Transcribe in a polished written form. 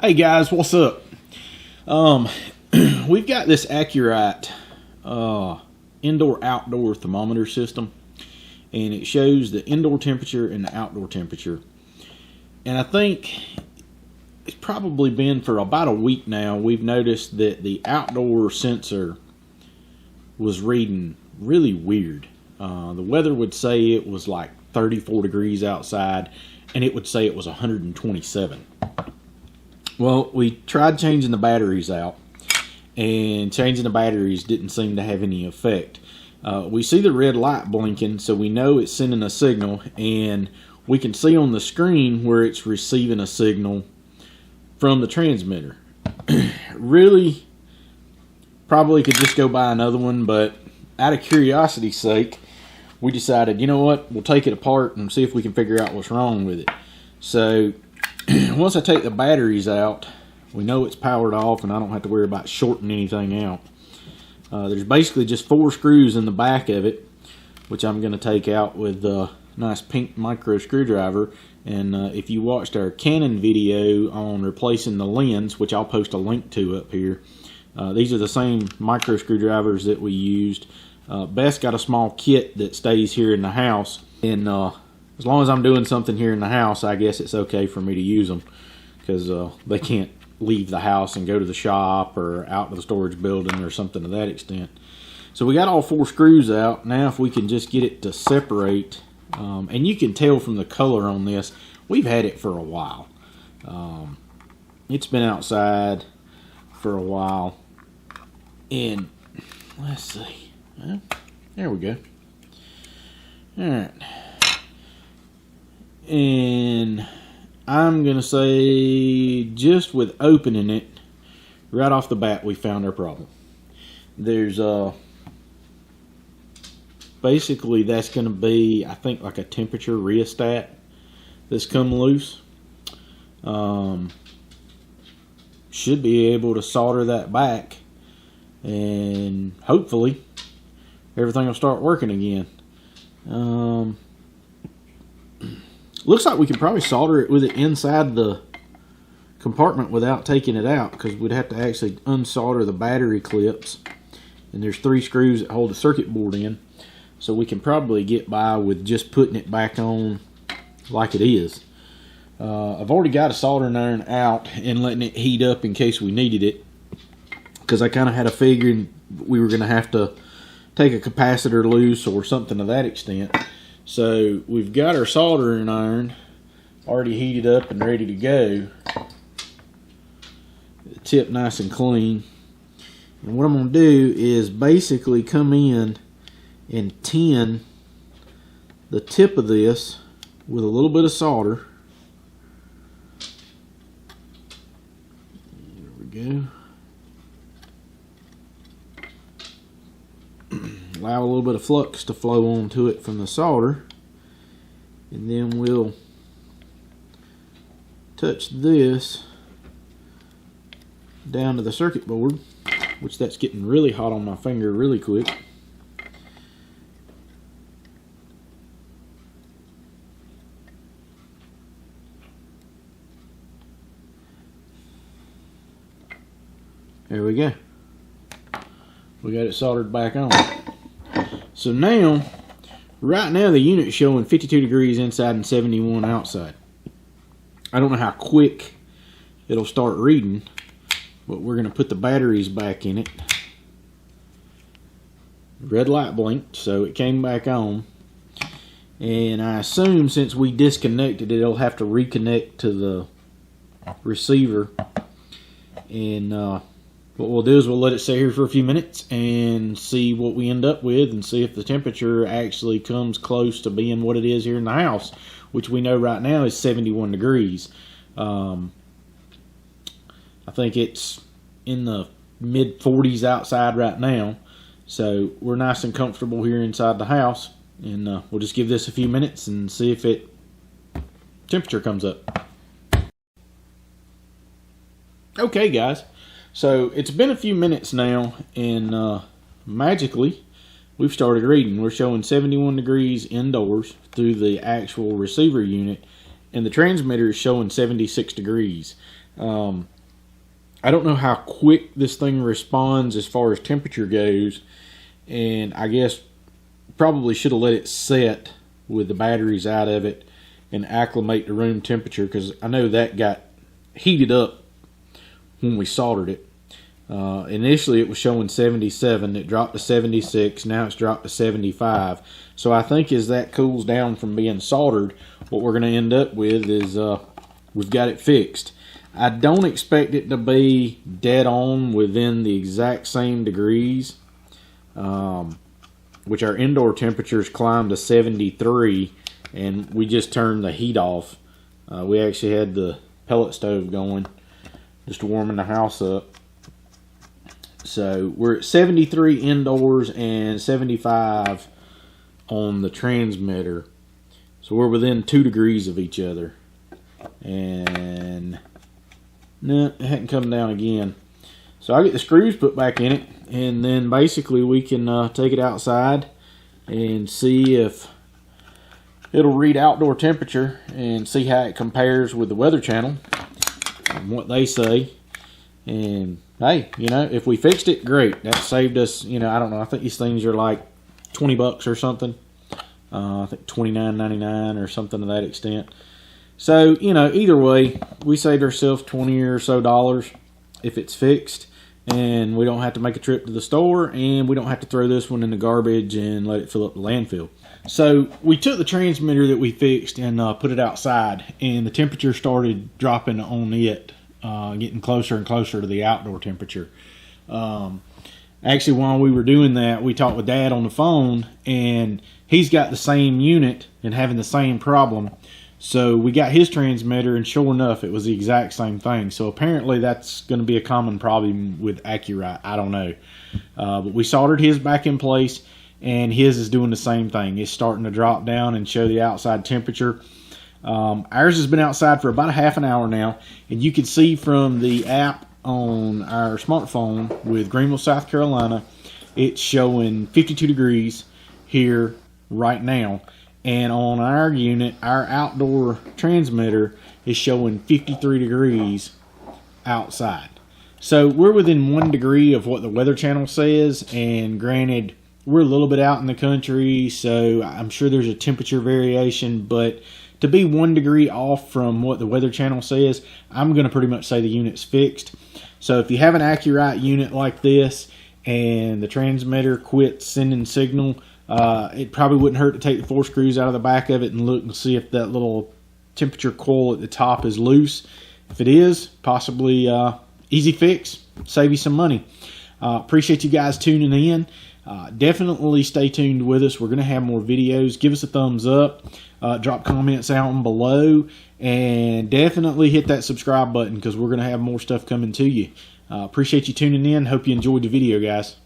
Hey guys, what's up? We've got this Acu Rite indoor-outdoor thermometer system, and it shows the indoor temperature and the outdoor temperature. And I think it's probably been for about a week now, we've noticed that the outdoor sensor was reading really weird. The weather would say it was like 34 degrees outside, and it would say it was 127. Well, we tried changing the batteries out, and changing the batteries didn't seem to have any effect. We see the red light blinking, so we know it's sending a signal, and we can see on the screen where it's receiving a signal from the transmitter. Really, probably could just go buy another one, but out of curiosity's sake, we decided, you know what, we'll take it apart and see if we can figure out what's wrong with it. So once I take the batteries out, we know it's powered off and I don't have to worry about shorting anything out. There's basically just 4 screws in the back of it, which I'm going to take out with a nice pink micro screwdriver. And if you watched our Canon video on replacing the lens, which I'll post a link to up here, these are the same micro screwdrivers that we used. Beth's got a small kit that stays here in the house, and as long as I'm doing something here in the house, I guess it's okay for me to use them, because they can't leave the house and go to the shop or out to the storage building or something to that extent. So we got all 4 screws out. Now if we can just get it to separate, and you can tell from the color on this, we've had it for a while. It's been outside for a while, and let's see. Well, there we go. Alright. And I'm going to say, just with opening it, right off the bat, we found our problem. There's basically that's going to be, I think, like a temperature rheostat that's come loose. Should be able to solder that back, and hopefully everything will start working again. Looks like we could probably solder it with it inside the compartment without taking it out, because we'd have to actually unsolder the battery clips, and there's 3 screws that hold the circuit board in, so we can probably get by with just putting it back on like it is. I've already got a soldering iron out and letting it heat up in case we needed it, because I kind of had a feeling we were going to have to take a capacitor loose or something to that extent. So we've got our soldering iron already heated up and ready to go. The tip nice and clean. And what I'm going to do is basically come in and tin the tip of this with a little bit of solder. There we go. Allow a little bit of flux to flow onto it from the solder, and then we'll touch this down to the circuit board, which that's getting really hot on my finger really quick. There we go. We got it soldered back on. So now, right now the unit's showing 52 degrees inside and 71 outside. I don't know how quick it'll start reading, but we're going to put the batteries back in it. Red light blinked, so it came back on. And I assume since we disconnected it, it'll have to reconnect to the receiver. And what we'll do is we'll let it sit here for a few minutes and see what we end up with, and see if the temperature actually comes close to being what it is here in the house, which we know right now is 71 degrees. I think it's in the mid 40s outside right now, so we're nice and comfortable here inside the house, and we'll just give this a few minutes and see if it temperature comes up. Okay guys, so it's been a few minutes now, and magically we've started reading. We're showing 71 degrees indoors through the actual receiver unit, and the transmitter is showing 76 degrees. I don't know how quick this thing responds as far as temperature goes, and I guess probably should have let it set with the batteries out of it and acclimate to room temperature, because I know that got heated up when we soldered it. Initially it was showing 77, it dropped to 76, now it's dropped to 75. So I think as that cools down from being soldered, what we're going to end up with is we've got it fixed. I don't expect it to be dead on within the exact same degrees, which our indoor temperatures climbed to 73, and we just turned the heat off. We actually had the pellet stove going, just warming the house up. So we're at 73 indoors and 75 on the transmitter. So we're within 2 degrees of each other. And no, it hadn't come down again. So I get the screws put back in it, and then basically we can take it outside and see if it'll read outdoor temperature and see how it compares with the Weather Channel and what they say. And hey, you know, if we fixed it, great. That saved us, you know, I don't know, I think these things are like 20 bucks or something. I think $29.99 or something to that extent. So, you know, either way, we saved ourselves $20 or so if it's fixed, and we don't have to make a trip to the store, and we don't have to throw this one in the garbage and let it fill up the landfill. So we took the transmitter that we fixed and put it outside, and the temperature started dropping on it, getting closer and closer to the outdoor temperature. Actually, while we were doing that, we talked with Dad on the phone, and he's got the same unit and having the same problem. So we got his transmitter, and sure enough, it was the exact same thing. So apparently that's going to be a common problem with Acu Rite. I don't know. But we soldered his back in place, and his is doing the same thing. It's starting to drop down and show the outside temperature. Ours has been outside for about a half an hour now, and you can see from the app on our smartphone with Greenville, South Carolina, it's showing 52 degrees here right now. And on our unit, our outdoor transmitter is showing 53 degrees outside. So we're within 1 degree of what the Weather Channel says, and granted, we're a little bit out in the country, so I'm sure there's a temperature variation, but to be 1 degree off from what the Weather Channel says, I'm going to pretty much say the unit's fixed. So if you have an Acu Rite unit like this and the transmitter quits sending signal, it probably wouldn't hurt to take the 4 screws out of the back of it and look and see if that little temperature coil at the top is loose. If it is, possibly easy fix, save you some money. Appreciate you guys tuning in. Definitely stay tuned with us. We're going to have more videos. Give us a thumbs up. Drop comments down below. And definitely hit that subscribe button, because we're going to have more stuff coming to you. Appreciate you tuning in. Hope you enjoyed the video, guys.